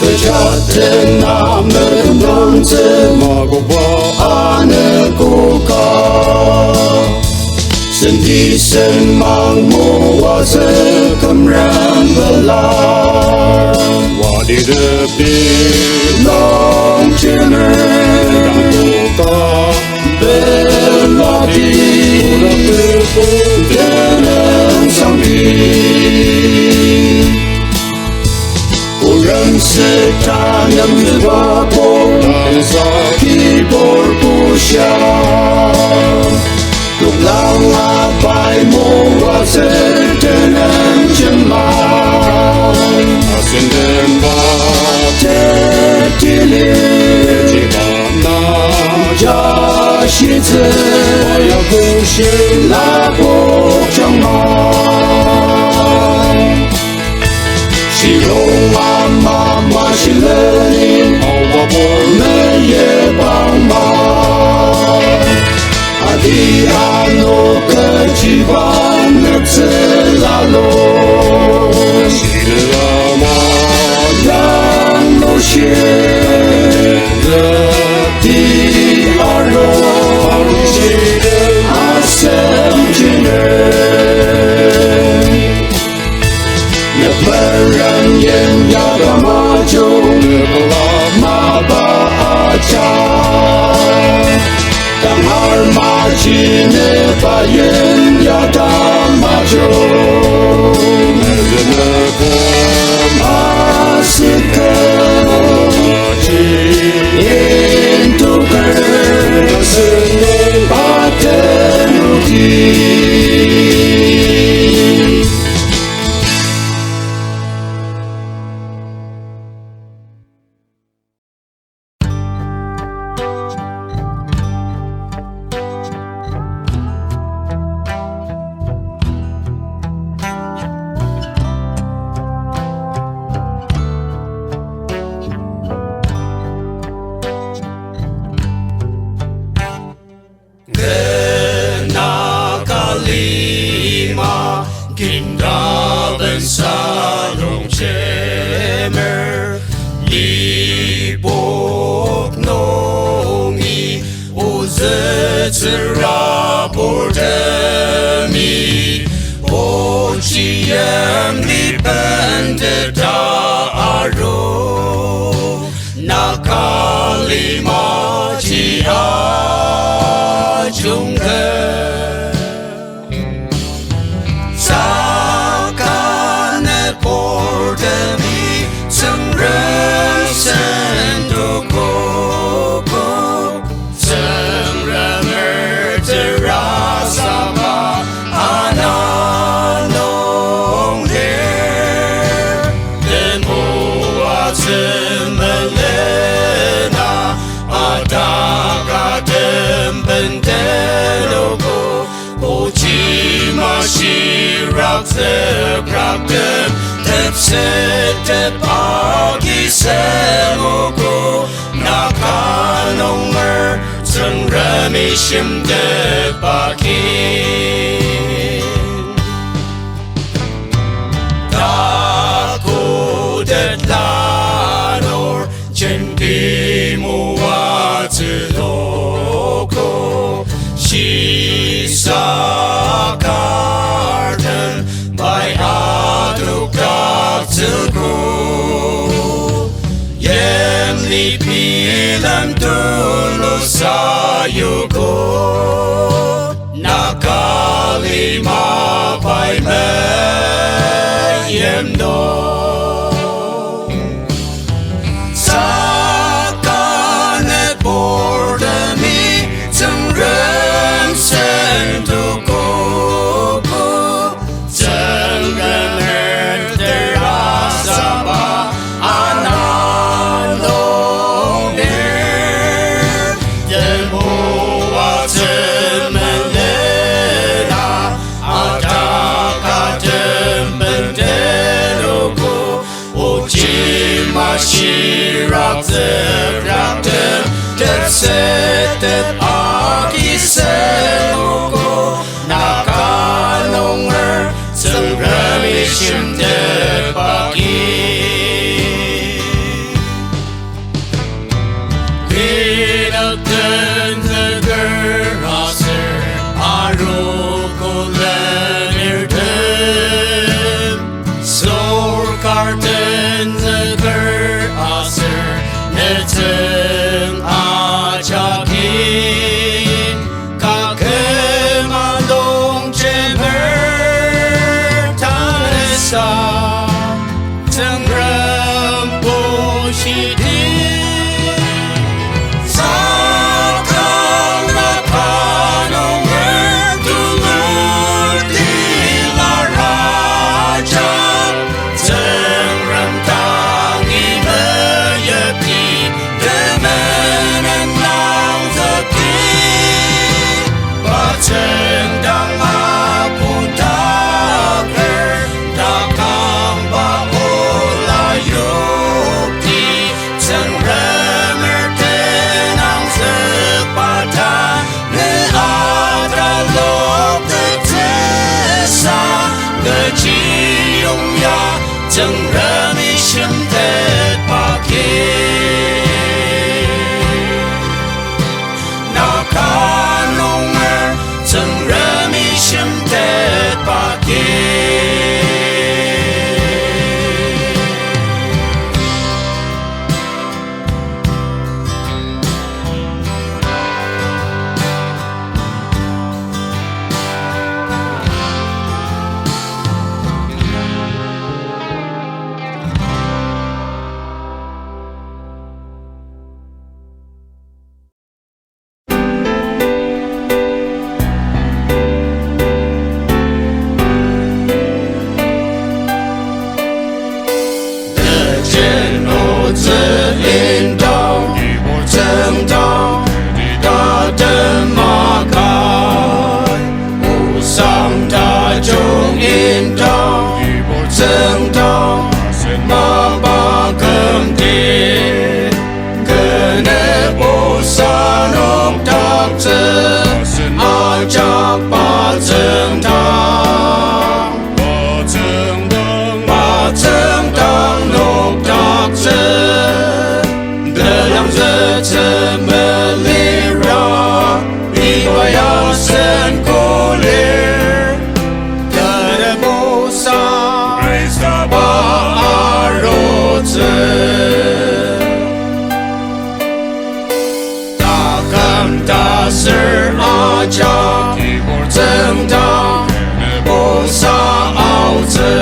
Kejahatan namerdong Magobaane kuka Sendi semang mua sekemran belar Wadi depi long ciner Dan kuka beladi Udah berpun dalam sambil Orang setanam berbapur Dan sakit berpusya Tuklang apai mua setanam jemai Asin dan tertilir Jibana Jashize Waya kushin Lapuk jangmai Silong mama silenin Awabor meye bangmai Adi ano kejiban Nagselalo Silama Yang nosyen Di aro Asem jinen Nagbaran yen yaga maju Nagbalak maba aja Tanghar majine bayen yaga maju Naganagam asikam Intuker Seneng patenuki Gindaben sarong chemer Libok nongi Uzetzera bordemi Ochiem lipende daro Nakalima chia jungge Bordemi Sengren sendokoko Sengremer terasama Ananong her Demoa semelena Adagatem bendeloko Ojima shirak zebraktem Tepsetep agi semoko Nakanonger Sengremi shimdep akin Takodet lanor Jendi muatsiloko Shisakarten By Yemli pilam dulu sayuko Nakalima pai meyemdo Sakane bordemi Tengrem senduko Shirak zebraktem Tepsetep agi semoko Nakanonger Sengremi shimdep agi 起的。Seakan akan Umar dulur dilah raja, terrentangi meyepi kemenangan lang teki, bercendang aku takir, takang baola yukti, terremer tenang sepada, neadra lok tetesa, kecium ya, terremi syemtet pakai. Nakan Umar, terremi syemtet pakai. Ajak bateng tang, bateng tang nok dak zen, dalam zece melira, ibayang sen kolir, kena bosa, ba arotze. Dasar ajak tentang bosa auze,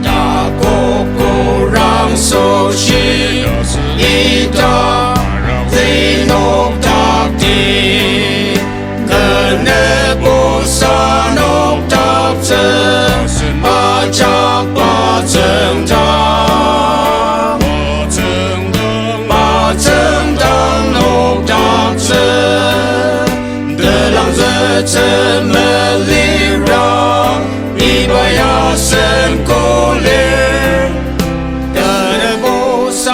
takut kurang suci ida tinok takdi, kena bosa nok takze, ajak bateng tang, bateng tang nok takze, dalam zece melira, ibayah sen kolir, kena bosa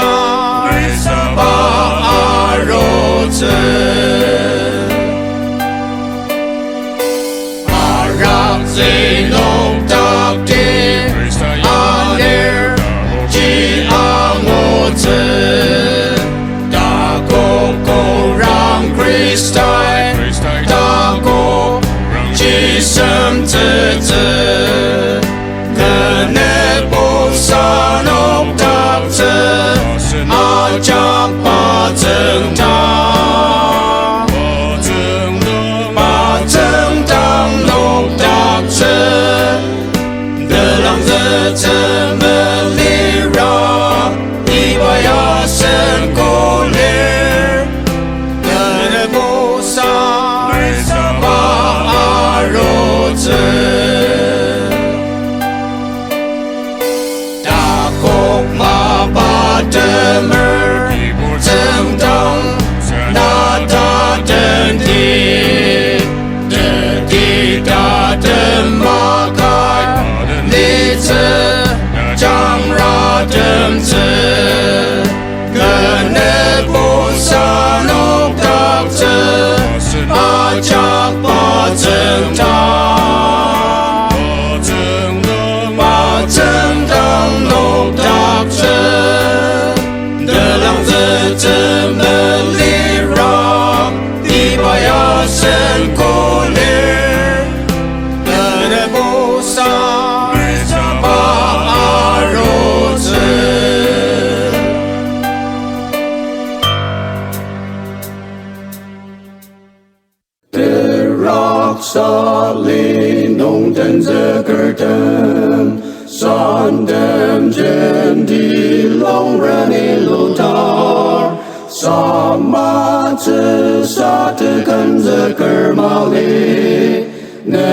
sa te kan ze ker mali ne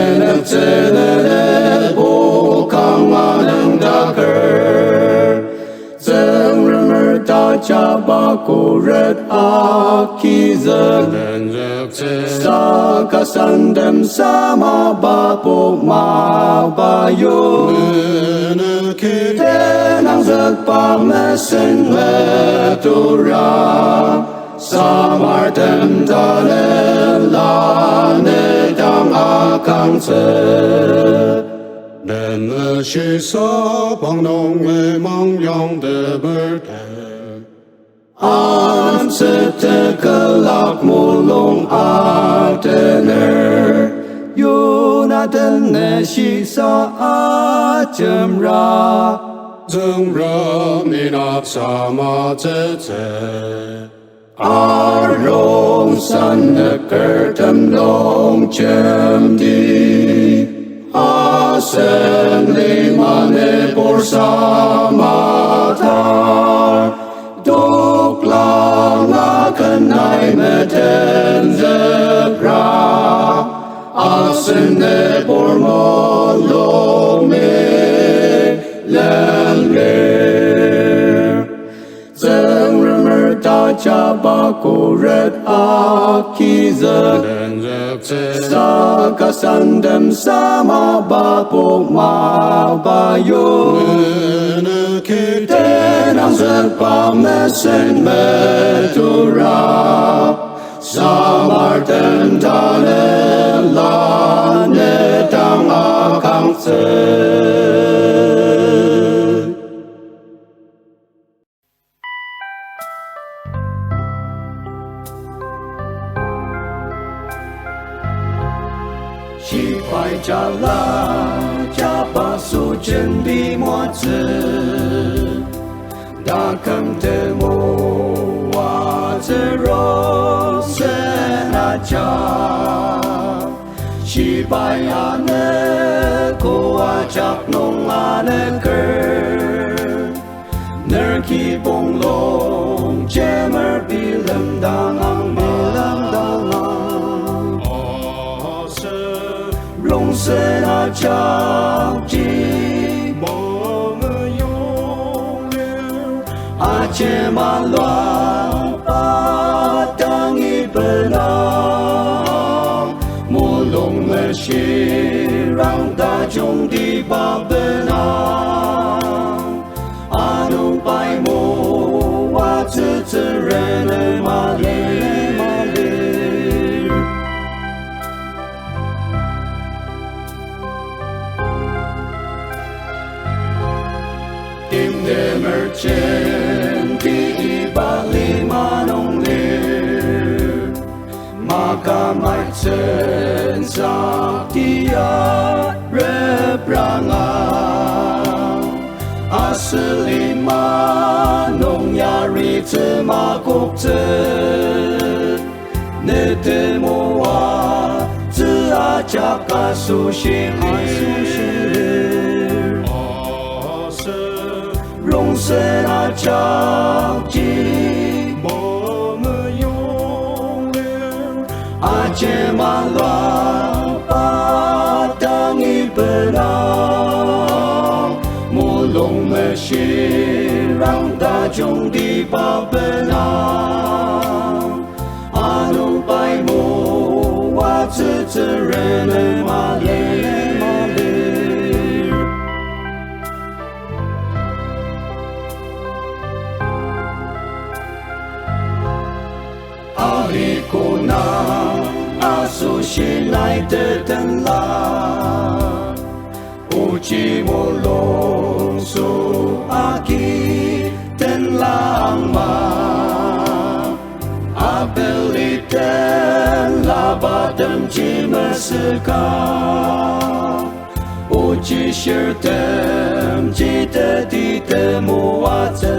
te ne bo kang anang da ker zeng remer ta cha ba ko red a ki ze sa ka san dem sa ma ba po ma ba yo te nang zek pa me sen me tu ra sa mar tem ta le la ne dang a kang ze nên chỉ sa bằng nông mê mang yang de bờ an se te kalak mo long a te ner yu na ten ne shi sa a chem ra zeng ra ni na sa ma te a rong san de ker tem long chem di a sen li mane por sa ma tar dok lang a kanai me ten ze ra a sen ne por mo lo me len le zeng remer ta cha ba ko red a ki ze sa ka san dem sa ma ba po ma ba yo te nang ze pa me sen me tu ra sa mar ten ta le la ne dang a kang ze chỉ phải trả la cha ba su chân đi mua chữ đã cầm te mo wa chữ ro se na cha chỉ phải anh cô a chắc nông anh cơ nơi khi bông lông che mer bi lâm đang ang bi lâm đang long se na cha chi mo mơ yong liu a che ma loan pa tang i pe na mo long me shi rang da chung di ba pe na a nu pai mo wa zhe zhe ren ma li mer chen ti ba li ma nong le ma ka mai chen sa ti a re pranga asli ma nong ya ri te ma kok te ne te mo wa zi a cha ka su shi long se na cha chi mo mơ yong liu a che ma loan pa tang i pe na mo long me shi rang da chung di ba pe na a nu pai mo wa zhe zhe ren ma le cô na a su shi lai te ten la u chi mo lo su a ki ten la ma a belli ten la ba dem chi me se ka u chi shir tem chi te di te mo wa te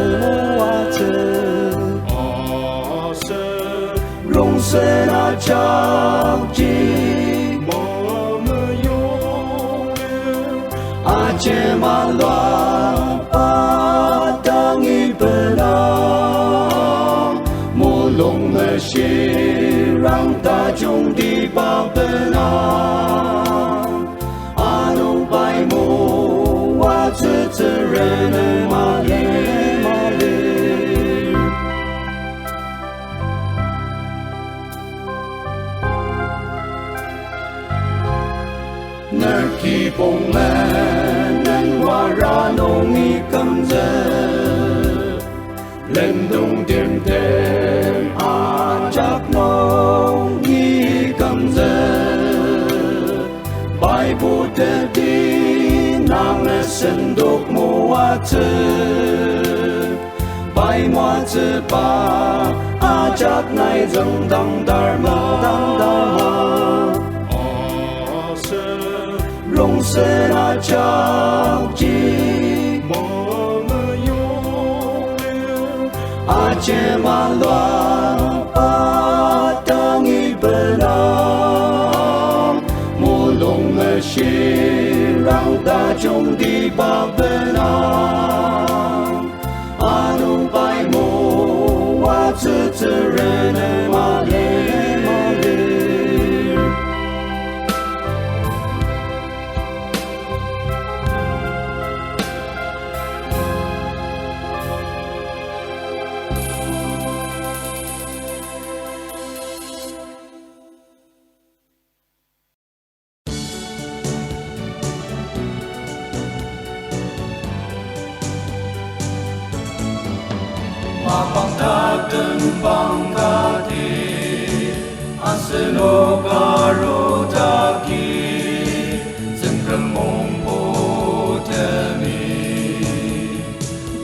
long se na cha chi mo mơ yong liu a che ma loan pa tang i pe na mo long me shi chung đi bao bên anong bay mo wa tserene mali nơi kỳ bông lên nên hoa ra nông y cầm lên đông điểm đêm chắc nông y cầm bài bút đi nàng lệ sinh đục mua chữ bài mua chữ ba chắc này dòng đăng đar mơ rong se na chắc chi mơ yêu che ma loa ta nghi bên mô lông mê shi răng ta chung đi ba bên nung bay mô wa tsu rene ma le Bangkati aseno garotaki sengkemong potemi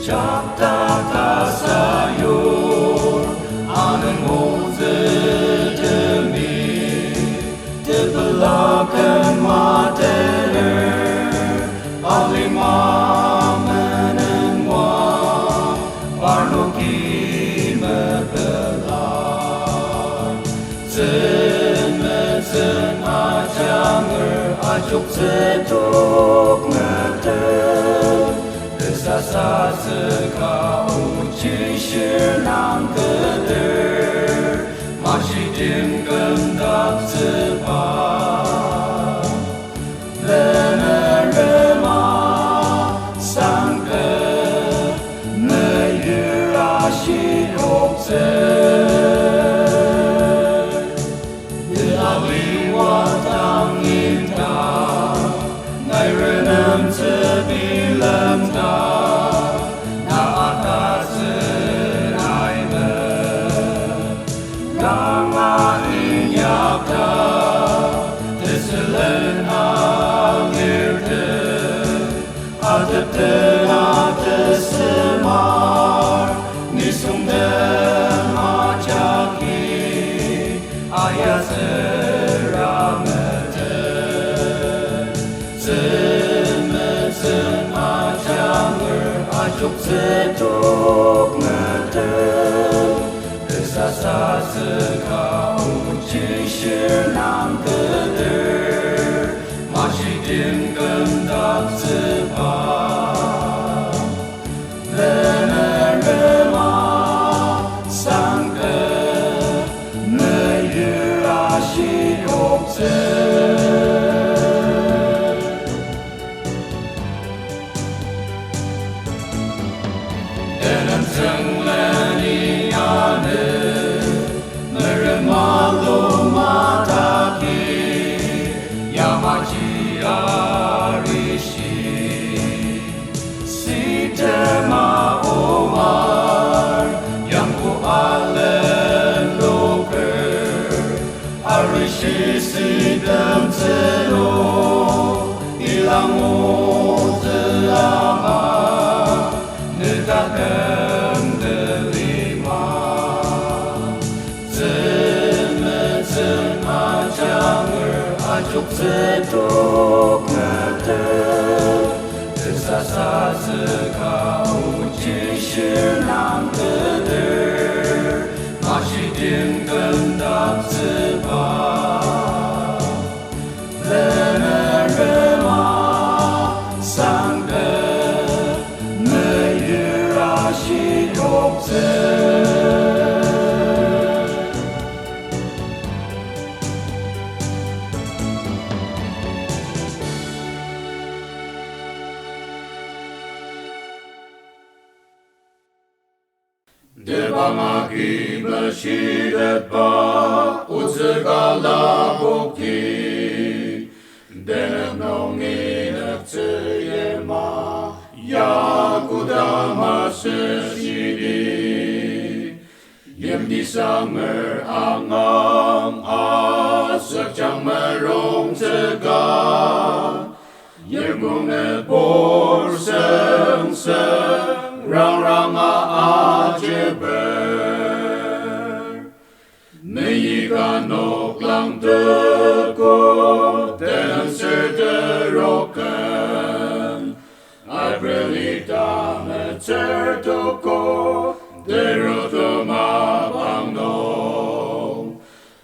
chapta kasayur anengozedemi tebelakan matener alimamanenwa parnoki chúc sẽ tốt ngờ thơ từ xa xa giờ cao chỉ share nàng cơ tử mà chỉ tìm cần đáp sự ba lên ở mà sang cơ nơi yêu ra chỉ học giờ chúc sẽ tốt ngờ thơ từ xa xa giờ cao chỉ share nàng cơ tử mà chỉ tìm cần đáp sự ba lên ở mà sang cơ nơi yêu ra chỉ học giờ Sidam zero ilang ama nedakam delima zem ajanger ajuk zetok ngete sa sa zekau chi shir nam keder ma shi dim gam dap zeba Devamaki mashidat ba utsagala bukti Denongi natsuyema yakudama seshidi Yemdi sanger angang asak chamarong tega Yemung bor seng seng rang rang ajeber Meyikan nok lang teko dan sederokan Abrelita mecertoko derotoma pangno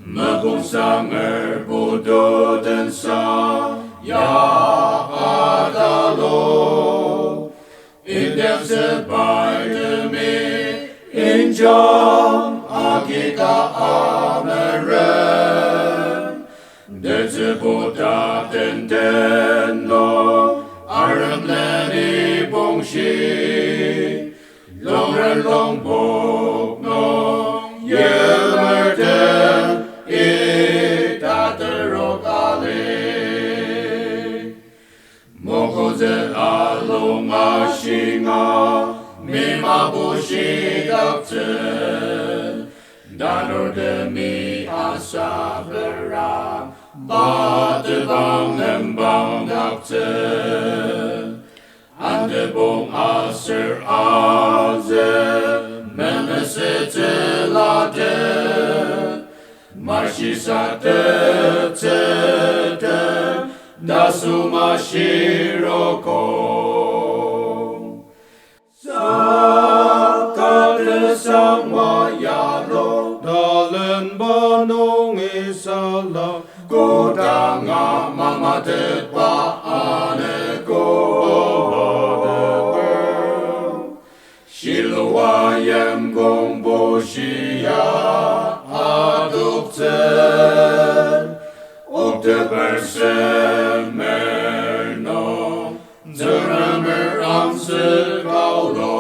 Mekung sanger budo dan sa ya adalo Indem sebaik demi injam akika ameren Detsebota tenteno aram leni bongshi Longren longbok no yemerten itaterok ale Mokoze along ashinga Mimabushi dakten Danor demi asabera Batebang nembang dakten Andebong aser aze Memesete lade Marshisate tete Dasuma shiroko Sakate sangwa yalo Dalen banong isala Kodanga mamatet pa aneko Shiluayem gongbo shia adukten Ukte persemerno Zermer amse kaulo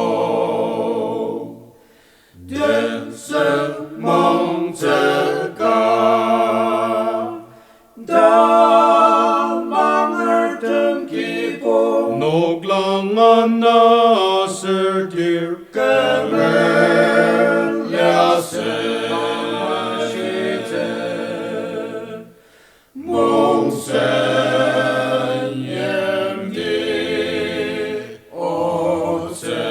Dense mong teka Damang ertem kipo Noglangan na sertir Kemer liase Mong sen yemdi ote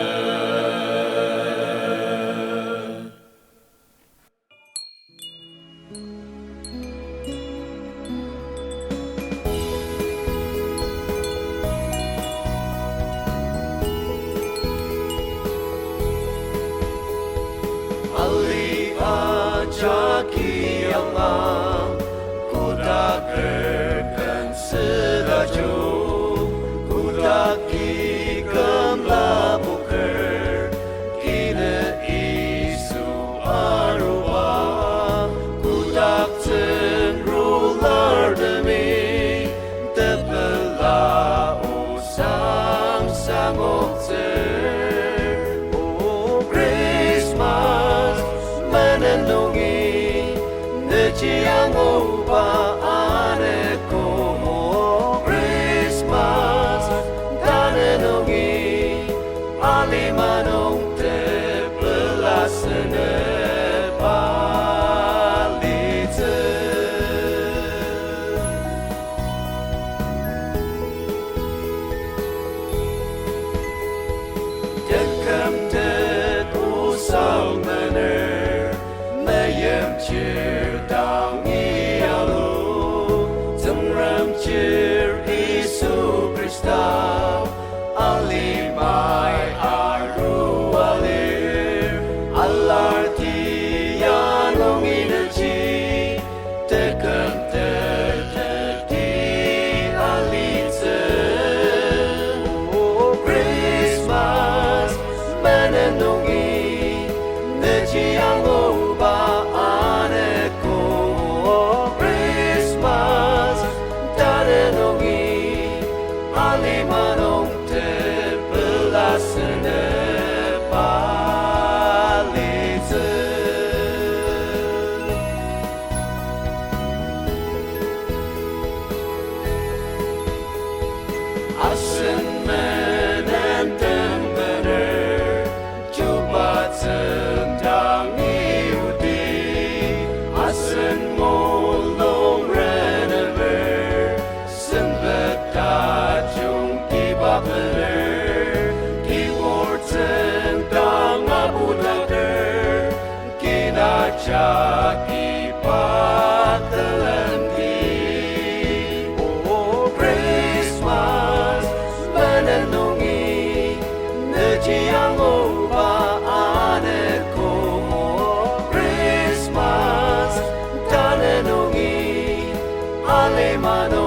Ali ajaki Allah Kudakerkan sedaju Kudaki kemlabuker Kine isu arwah Kudak tenrular demi Tebelah usang sangok ter Oh Christmas menenungi Neciang uba aneko Christmas tanenungi alimanong te belasene palite Dekem te usal mener Mayem cheer down Cheer Isu Krista Alimai Aru Alir Alarti Yanong Inachi Tekem Terteti Alitze Christmas Menenungi Nechi Angoba Aneko Christmas Tarenongi alimanong te belasene pali sentang iudi asen ngolong renever sembet tajung kibabeler kiwor tentang abulaker kinacaki patelenti oh Christmas menenungi nejiang oba aneko Christmas tanenungi alemano